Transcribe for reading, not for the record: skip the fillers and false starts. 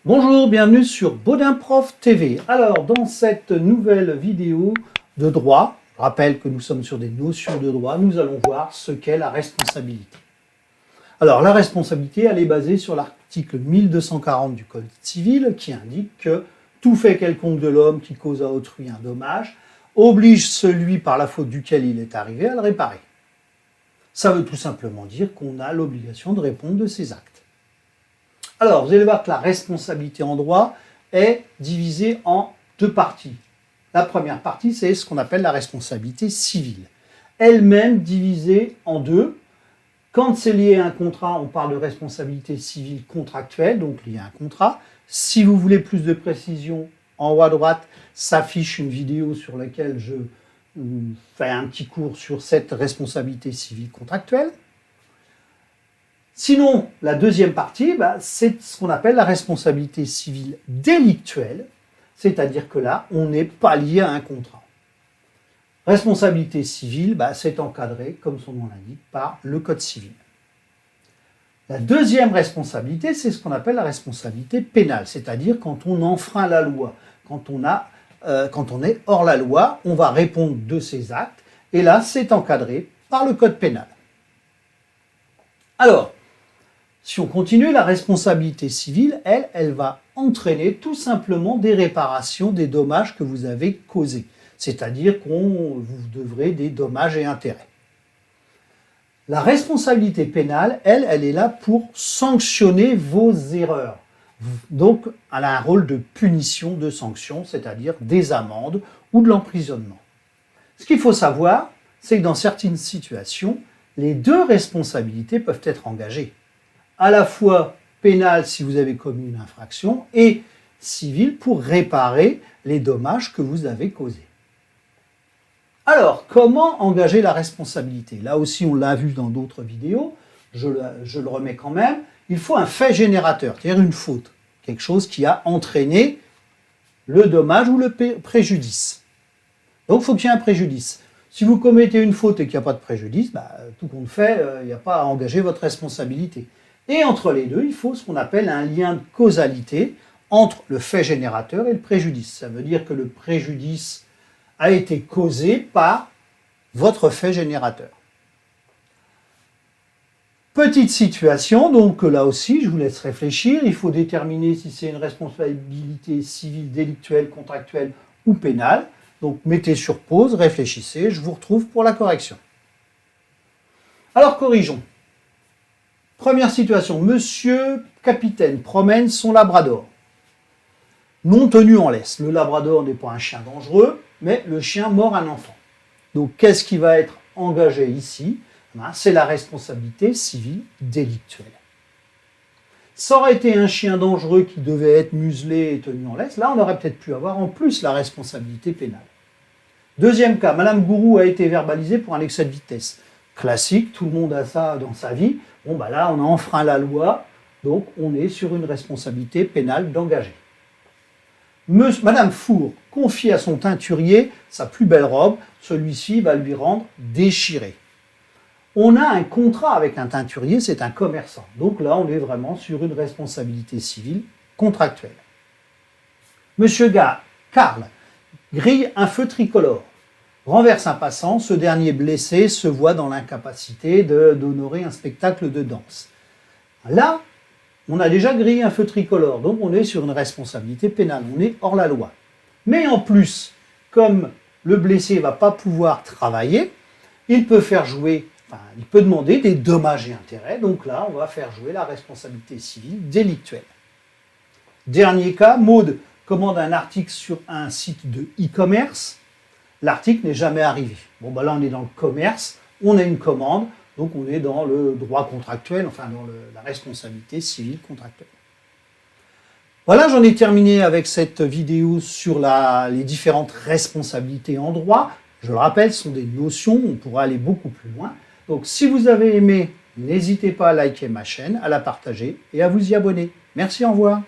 Bonjour, bienvenue sur Baudin Prof TV. Alors, dans cette nouvelle vidéo de droit, je rappelle que nous sommes sur des notions de droit, nous allons voir ce qu'est la responsabilité. Alors, la responsabilité, elle est basée sur l'article 1240 du Code civil qui indique que tout fait quelconque de l'homme qui cause à autrui un dommage oblige celui par la faute duquel il est arrivé à le réparer. Ça veut tout simplement dire qu'on a l'obligation de répondre de ses actes. Alors, vous allez voir que la responsabilité en droit est divisée en deux parties. La première partie, c'est ce qu'on appelle la responsabilité civile. Elle-même divisée en deux. Quand c'est lié à un contrat, on parle de responsabilité civile contractuelle, donc liée à un contrat. Si vous voulez plus de précision, en haut à droite s'affiche une vidéo sur laquelle je fais un petit cours sur cette responsabilité civile contractuelle. Sinon, la deuxième partie, c'est ce qu'on appelle la responsabilité civile délictuelle, c'est-à-dire que là, on n'est pas lié à un contrat. Responsabilité civile, c'est encadré, comme son nom l'indique, par le Code civil. La deuxième responsabilité, c'est ce qu'on appelle la responsabilité pénale, c'est-à-dire quand on enfreint la loi, quand on est hors la loi, on va répondre de ses actes, et là, c'est encadré par le Code pénal. Alors, si on continue, la responsabilité civile, elle va entraîner tout simplement des réparations des dommages que vous avez causés. C'est-à-dire vous devrez des dommages et intérêts. La responsabilité pénale, elle est là pour sanctionner vos erreurs. Donc, elle a un rôle de punition, de sanction, c'est-à-dire des amendes ou de l'emprisonnement. Ce qu'il faut savoir, c'est que dans certaines situations, les deux responsabilités peuvent être engagées. À la fois pénale si vous avez commis une infraction et civile pour réparer les dommages que vous avez causés. Alors, comment engager la responsabilité? Là aussi, on l'a vu dans d'autres vidéos, je le remets quand même. Il faut un fait générateur, c'est-à-dire une faute, quelque chose qui a entraîné le dommage ou le préjudice. Donc, il faut qu'il y ait un préjudice. Si vous commettez une faute et qu'il n'y a pas de préjudice, tout compte fait, il n'y a pas à engager votre responsabilité. Et entre les deux, il faut ce qu'on appelle un lien de causalité entre le fait générateur et le préjudice. Ça veut dire que le préjudice a été causé par votre fait générateur. Petite situation, donc là aussi, je vous laisse réfléchir. Il faut déterminer si c'est une responsabilité civile, délictuelle, contractuelle ou pénale. Donc mettez sur pause, réfléchissez, je vous retrouve pour la correction. Alors corrigeons. Première situation, monsieur capitaine promène son labrador. Non tenu en laisse. Le labrador n'est pas un chien dangereux, mais le chien mord un enfant. Donc qu'est-ce qui va être engagé ici? C'est la responsabilité civile délictuelle. Ça aurait été un chien dangereux qui devait être muselé et tenu en laisse. Là, on aurait peut-être pu avoir en plus la responsabilité pénale. Deuxième cas, Madame Gourou a été verbalisée pour un excès de vitesse. Classique, tout le monde a ça dans sa vie. Bon, là, on a enfreint la loi, donc on est sur une responsabilité pénale d'engager. Madame Four confie à son teinturier sa plus belle robe, celui-ci va lui rendre déchirée. On a un contrat avec un teinturier, c'est un commerçant. Donc là, on est vraiment sur une responsabilité civile contractuelle. Monsieur Karl grille un feu tricolore. Renverse un passant, ce dernier blessé se voit dans l'incapacité d'honorer un spectacle de danse. Là, on a déjà grillé un feu tricolore, donc on est sur une responsabilité pénale, on est hors la loi. Mais en plus, comme le blessé ne va pas pouvoir travailler, il peut demander des dommages et intérêts, donc là, on va faire jouer la responsabilité civile délictuelle. Dernier cas, Maud commande un article sur un site de e-commerce. L'article n'est jamais arrivé. Là, on est dans le commerce, on a une commande, donc on est dans le droit contractuel, dans la responsabilité civile contractuelle. Voilà, j'en ai terminé avec cette vidéo sur les différentes responsabilités en droit. Je le rappelle, ce sont des notions, on pourra aller beaucoup plus loin. Donc, si vous avez aimé, n'hésitez pas à liker ma chaîne, à la partager et à vous y abonner. Merci, au revoir.